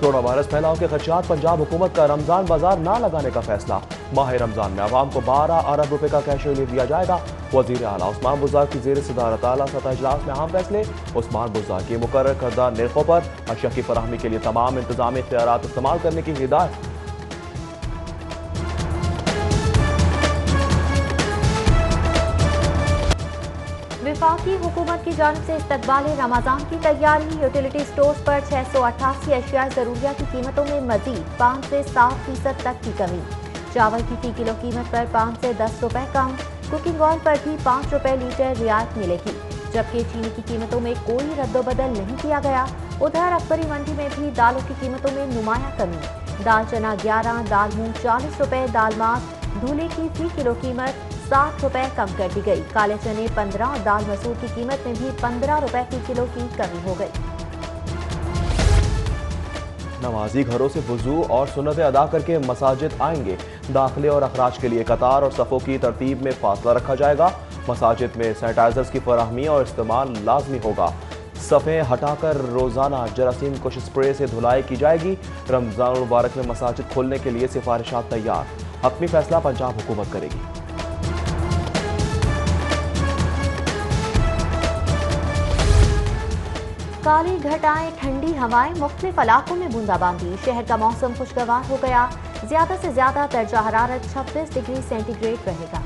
Corona virus फैलाव के खदशात, पंजाब हुकूमत का रमजान बाजार ना लगाने का फैसला। माह रमजान में आवाम को 12 अरब रुपए का कैश रिलीफ दिया जाएगा। वजीर आला उस्मान बुज़दार की ज़ेर सदारत आला सतह इजलास में अहम फैसले। उस्मान बुज़दार की मुकर्रर करदा निर्खों पर अशिया की फराहमी के लिए तमाम इंतजामी इख्तियारात इस्तेमाल करने की हिदायत। वफाकी हुकूमत की जानिब से इस्तकबाल रमजान की तैयारी। यूटिलिटी स्टोर्स पर 688 अशिया ज़रूरिया की कीमतों में मजीद 5 से 7% तक की कमी। चावल की फी किलो कीमत पर 5 से 10 रुपए कम। कुकिंग ऑयल पर भी 5 रुपए लीटर रियायत मिलेगी, जबकि चीनी की कीमतों में कोई रद्दोबदल नहीं किया गया। उधर अकबरी मंडी में भी दालों की कीमतों में नुमाया कमी। दाल चना 11, दाल मूंग 40 रुपए, दाल मास धूले की फी किलो कीमत 60 रुपए कम कर दी गई। काले चने 15 और दाल मसूर की कीमत में भी 15 रुपए फी किलो की कमी हो गई। नमाजी घरों से वुजू और सुन्नतें अदा करके मसाजिद आएंगे। दाखिले और अखराज के लिए कतार और सफ़ों की तरतीब में फासला रखा जाएगा। मसाजिद में सैनिटाइजर्स की फराहमी और इस्तेमाल लाजमी होगा। सफ़ें हटाकर रोज़ाना जरासीम कुश स्प्रे से धुलाई की जाएगी। रमज़ान मुबारक में मसाजिद खोलने के लिए सिफारिशात तैयार। हतमी फैसला पंजाब हुकूमत करेगी। काली घटाएं, ठंडी हवाएं, मुख्तलिफ इलाकों में बूंदाबांदी। शहर का मौसम खुशगवार हो गया। ज्यादा से ज्यादा दर्जा हरारत 26 डिग्री सेंटीग्रेड रहेगा।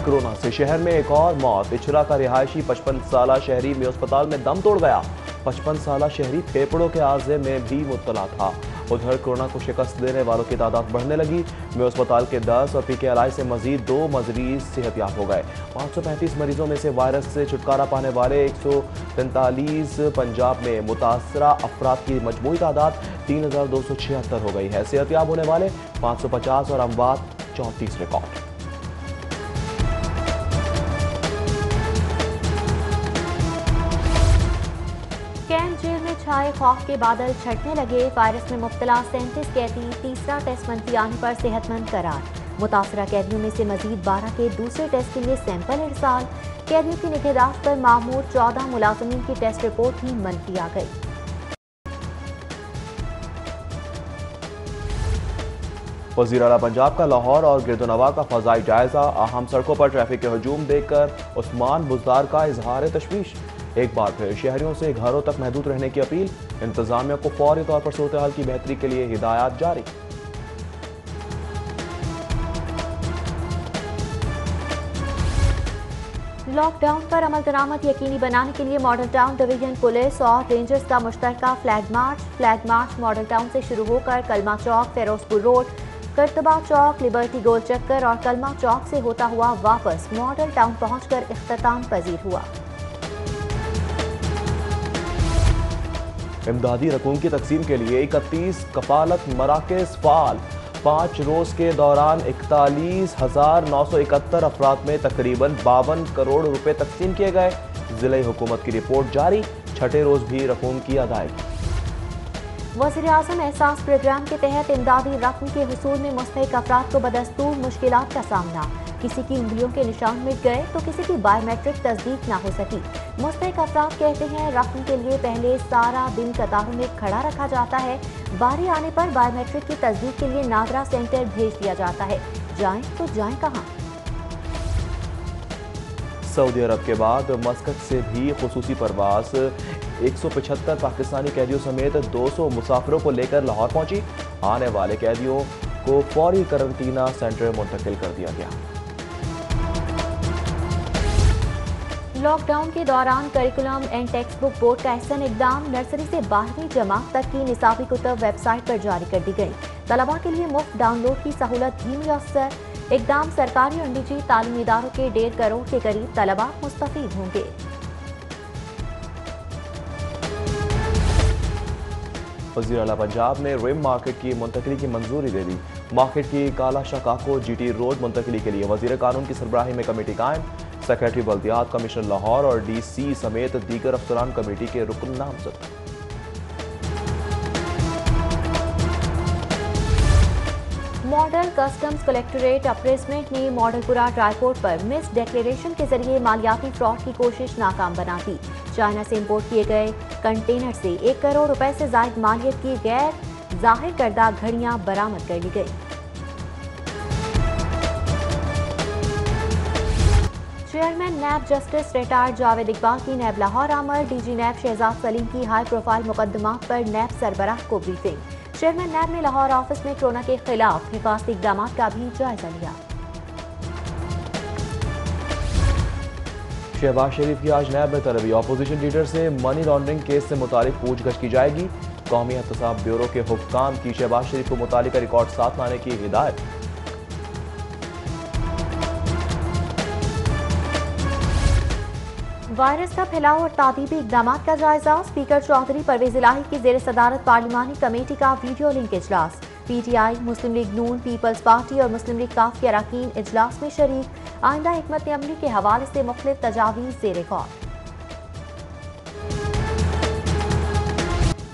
कोरोना से शहर में एक और मौत। इचरा का रिहायशी 55 साला शहरी में अस्पताल में दम तोड़ गया। 55 साला शहरी फेफड़ों के आर्जे में भी मुब्तला था। उधर कोरोना को शिकस्त देने वालों की तादाद बढ़ने लगी। में अस्पताल के 10 और पीकेएलआई से मजीद 2 मरीज सेहतयाब हो गए। 535 मरीजों में से वायरस से छुटकारा पाने वाले 143। पंजाब में मुतासरा अफराद की मजमूई तादाद 3276 हो गई है। सेहतयाब होने वाले 550 और अमवात 34 रिकॉर्ड। कैंट जेल में छाए खौफ के बादल छटने लगे। वायरस में मुब्तला 37 कैदी तीसरा टेस्ट मनफी आने पर सेहतमंद करार। मुतासरा कैदियों में से मजीद 12 के दूसरे टेस्ट के लिए सैंपल इरसाल। कैदियों की निगहदाश्त पर मामूर 14 मुलाजमीन की टेस्ट रिपोर्ट भी मनफी आ गई। वज़ीर आला पंजाब का लाहौर और गिरदोनवा का फजाई जायजा। अहम सड़कों पर ट्रैफिक के हजूम देखकर उस्मान बुज़दार का इजहार तशवीश। एक बार फिर शहरियों से घरों तक महदूद रहने की अपील। इंतजामिया को फौरी तौर पर सूरत हाल की बेहतरी के लिए हिदायत जारी। लॉकडाउन पर अमल दरामद यकीनी बनाने के लिए मॉडल टाउन डिवीजन पुलिस और रेंजर्स का मुश्तरका फ्लैग मार्च मॉडल टाउन से शुरू होकर कलमा चौक, फेरोजपुर रोड, करतबा चौक, लिबर्टी गोल चक्कर और कलमा चौक से होता हुआ वापस मॉडल टाउन पहुंचकर इख्तिताम पजीर हुआ। इमदादी रकूम की तकसीम के लिए 31 कफालत मराकज़ फाल। 5 रोज के दौरान 41,971 अफराद में तकरीबन 52 करोड़ रुपए तकसीम किए गए। जिले हुकूमत की रिपोर्ट जारी। छठे रोज भी रकूम की अदायगी। वज़ीर आज़म एहसास प्रोग्राम के तहत इमदादी रकम के हुसूल में मुस्तहिक अफराद को बदस्तूर मुश्किलात का सामना। किसी की उंगलियों के निशान मिट गए तो किसी की बायोमेट्रिक तस्दीक ना हो सकी। मुस्तहिक अफराद कहते हैं रकम के लिए पहले सारा दिन कतारों में खड़ा रखा जाता है। बारी आने पर बायोमेट्रिक की तस्दीक के लिए नागरा सेंटर भेज दिया जाता है। जाएं तो जाएं कहाँ? सऊदी अरब के बाद मस्कत से भी खुसूसी परवाज। 175 पाकिस्तानी कैदियों समेत 200 मुसाफिरों को लेकर लाहौर पहुंची। आने वाले कैदियों को फौरी करंटीना सेंटर मुंतकिल कर दिया गया। लॉकडाउन के दौरान curriculum and text book board का अहसन इकदाम। नर्सरी से 12वीं जमात तक की निसाबी कुतब वेबसाइट पर जारी कर दी गई। तलबा के लिए मुफ्त डाउनलोड की सहूलत भी मुयस्सर। इकदाम सरकारी और निजी तालीमी इदारों के 1.5 करोड़ के करीब तलबा मुस्तफीद होंगे। वज़ीर आला पंजाब ने रिम मार्केट की मुंतकली की मंजूरी दे दी। मार्केट की काला शाखा को GT रोड मुंतकली के लिए वज़ीर कानून की सरबराही में कमेटी कायम। सेक्रेटरी बल्दियात, कमिश्नर लाहौर और DC समेत दीगर अफसरान कमेटी के रुकन नामजद। मॉडल कस्टम्स कलेक्टोरेट अप्रेसमेंट ने मॉडलपुरा ड्राईपोर्ट पर मिस डिक्लेरेशन के जरिए मालियाती फ्रॉड की कोशिश नाकाम बना दी। चाइना से इंपोर्ट किए गए कंटेनर से 1 करोड़ रुपए से जायद मालियत की गैर जाहिर करदा घड़ियां बरामद कर ली गई। Chairman NAB justice retired Javed Iqbal की नैब लाहौर आमर डीजी नैब शहजाद सलीम की हाई प्रोफाइल मुकदमात पर नैब सरबराह को ब्रीफिंग। चेयरमैन नैब ने लाहौर ऑफिस में कोरोना के खिलाफ हिफाजती इकदाम का भी जायजा लिया। शहबाज शरीफ की आज नैब में तलबी। अपोजिशन लीडर से मनी लॉन्ड्रिंग केस से मुतालिक पूछगछ की जाएगी। कौमी एहतसाब ब्यूरो के हुक्काम की शहबाज शरीफ को मुतालिका रिकॉर्ड साथ लाने की हिदायत। वायरस का फैलाव और तादीबी इकदाम का जायजा। स्पीकर चौधरी परवेज इलाही की जेर सदारत पार्लिमानी कमेटी का वीडियो लिंक इजलास। पीटीआई, मुस्लिम लीग नून, पीपल्स पार्टी और मुस्लिम लीग काफ के अरकान इजलास में शरीक। आइंदा हिकमत अमली के हवाले से मुख्तलिफ तजावीज़ ज़ेर गौर।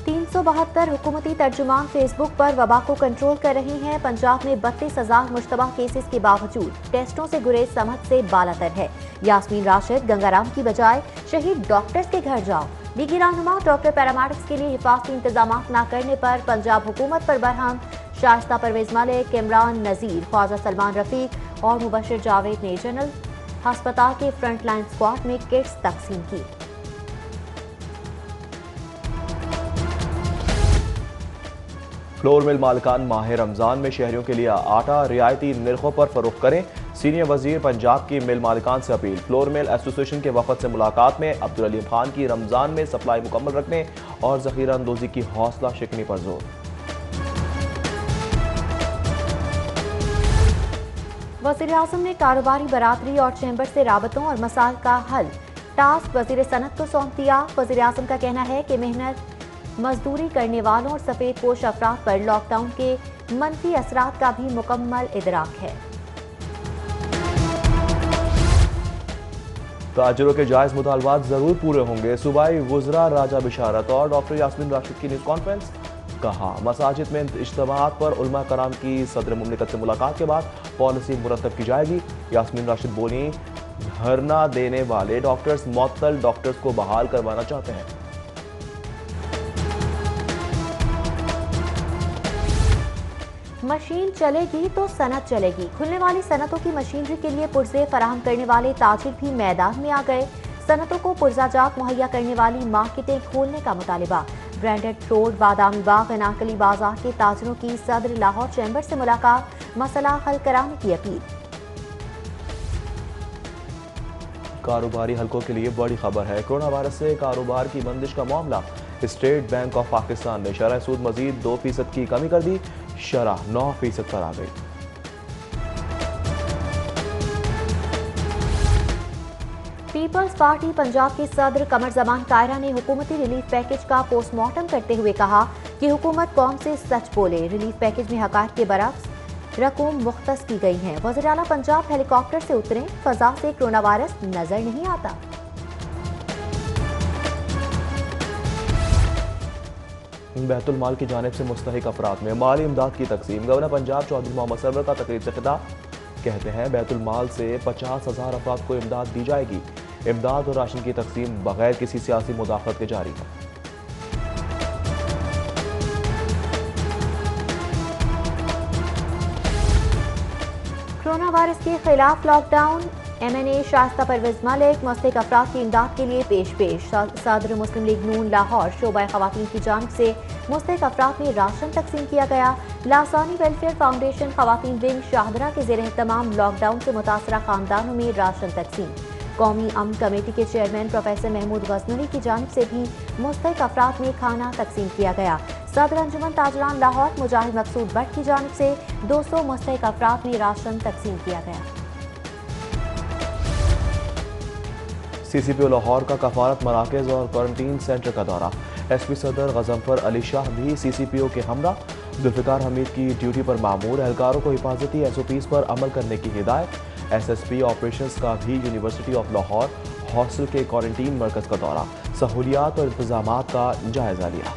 372 हुकूमती तर्जुमान फेसबुक पर वबा को कंट्रोल कर रहे हैं। पंजाब में 32,000 मुश्तबा केसेस के बावजूद टेस्टों से गुरेज समझ से बालातर है। यास्मीन राशिद गंगाराम की बजाय शहीद डॉक्टर्स के घर जाओ। लीगी रहनुमा डॉक्टर पैरामेडिक्स के लिए हिफाजती इंतजाम न करने पर पंजाब हुकूमत पर बरहम। शाइस्ता परवेज मलिक, इमरान नजीर, ख्वाजा सलमान रफीक और मुबशिर जावेद ने जनरल अस्पताल के फ्रंट लाइन स्क्वाड में किट्स तकसीम की। फ्लोर मिल मालिकान माह रमजान में शहरियों के लिए आटा रियायती निर्खों पर फरोख्त करें। सीनियर वजीर पंजाब की मिल मालिकान से अपील। फ्लोर मिल एसोसिएशन के वफद से मुलाकात में अब्दुल अलीम खान की रमजान में सप्लाई मुकम्मल रखने और जखीरा अंदोजी की हौसला शिकनी पर जोर। वज़ीर आज़म ने कारोबारी बरादरी और चैम्बर से राबतों और मसाइल का हल टास्क वज़ीर सनत को सौंप दिया। वज़ीर आज़म का कहना है कि मेहनत मजदूरी करने वालों और सफेद पोश अफराद पर लॉकडाउन के मनफी असरात का भी मुकम्मल इदराक है। ताजिरों के जायज मुतालबात जरूर पूरे होंगे। सूबाई वुज़रा राजा बिशारत और डॉक्टर यास्मीन राशिद की न्यूज़ कॉन्फ्रेंस। कहा मसाजिद में इज्तिमाअत पर उलमा कराम की सदर मुमलिकत से मुलाकात के बाद पॉलिसी मुरतब की जाएगी। यास्मीन राशिद बोली धरना देने वाले डॉक्टर्स मुअत्तल डॉक्टर्स को बहाल करवाना चाहते हैं। मशीन चलेगी तो सनत चलेगी। खुलने वाली सनतों की मशीनरी के लिए पुर्जे फराहम करने वाले ताजिर भी मैदान में आ गए। सनतों को पुर्जाजात मुहैया करने वाली मार्केटें खोलने का मुतालिबा। ब्रांडेड रोड, बादामी बाग, अनाकली बाजार के ताजिरों की सदर लाहौर चैम्बर से मुलाकात, मसला हल कराने की अपील। कारोबारी हलकों के लिए बड़ी खबर है। कोरोना वायरस से कारोबार की बंदिश का मामला। स्टेट बैंक ऑफ पाकिस्तान ने शरह सूद मजीद 2% की कमी कर दी। शरह 9% पर आ गई। पीपल्स पार्टी पंजाब के सदर कमर जमान कायरा ने हुकूमती रिलीफ पैकेज का पोस्टमार्टम करते हुए कहा कि हुकूमत कौम से सच बोले। रिलीफ पैकेज में हकायक के बरक्स रकूम मुख्तस की गई हैं। वज़ीर आला पंजाब हेलीकॉप्टर से उतरे, फजा से कोरोना वायरस नजर नहीं आता। बैतुल माल की जानिब से मुस्तहिक अफराद में माली इमदाद की तकसीम। गवर्नर पंजाब चौधरी मोहम्मद सरवर का तकरीब से खिताब। कहते हैं बैतुल माल से 50,000 अफराद को इमदाद दी जाएगी। इमदाद और राशन की तकसीम बगैर किसी सियासी मुदाखलत के जारी है। कोरोना वायरस के खिलाफ लॉकडाउन। MNA शाइस्ता परवेज मलिक मुस्तहिक अफराद की इमदाद के लिए पेश। सदर मुस्लिम लीग नून लाहौर शोबा खवातीन की जानिब से मुस्तहिक अफराद में राशन तकसीम किया गया। लासानी वेलफेयर फाउंडेशन खवातीन विंग शाहदरा के जेर एहतमाम लॉकडाउन से मुतासरा खानदानों में राशन तकसीम। कौमी अमन कमेटी के चेयरमैन प्रोफेसर महमूद गजनवी की जानिब से भी मुस्तहिक अफराद में खाना तकसीम किया गया। सदर अंजुमन ताजरान लाहौर मुजाहिद मकसूद भट्ट की जानिब से 200 मुस्तहिक अफराद में राशन तकसीम किया गया। CCPO लाहौर का कफालत मराकज़ और क्वारंटीन सेंटर का दौरा। SP सदर गजनफर अली शाह भी CCPO के हमरा। जुल्फ़िकार हमीद की ड्यूटी पर मामूर एहलकारों को हिफाजती SOPs पर अमल करने की हिदायत। SSP ऑपरेशंस का भी यूनिवर्सिटी ऑफ लाहौर हॉस्टल के क्वारंटीन मरकज़ का दौरा। सहूलियात और इंतजामात का जायजा लिया।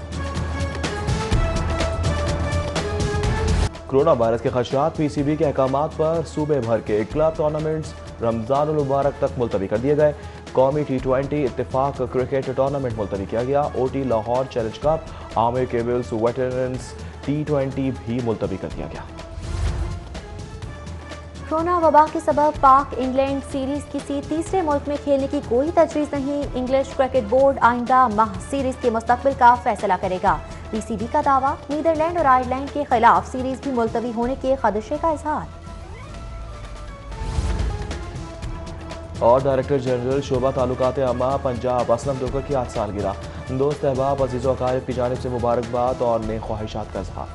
कोरोना वायरस के खदशात पीसीबी के अहकामात पर सूबे भर के क्लब टूर्नामेंट्स रमजान उल मुबारक तक मुलतवी कर दिए गए। कौमी T20 इत्तेफाक क्रिकेट टूर्नामेंट मुलतवी किया गया। OT Lahore challenge cup, Aamir cables veterans T20 भी मुलतवी कर दिया गया। कोरोना वबा के सबब पाक इंग्लैंड सीरीज किसी तीसरे मुल्क में खेलने की कोई तजवीज़ नहीं। इंग्लिश क्रिकेट बोर्ड आइंदा माह सीरीज के मुस्तकबिल का फैसला करेगा। पीसीबी का दावा, नीदरलैंड और आयरलैंड के खिलाफ सीरीज भी मुलतवी होने के खदशे का इजहार। और डायरेक्टर जनरल शोबा तालुकात आमा पंजाब असलम दुर्गा की 8 सालगिरह। दोस्त अहबाब अजीज़ व अकारिब की जानिब से मुबारकबाद और नेक ख्वाहिशात का इजहार।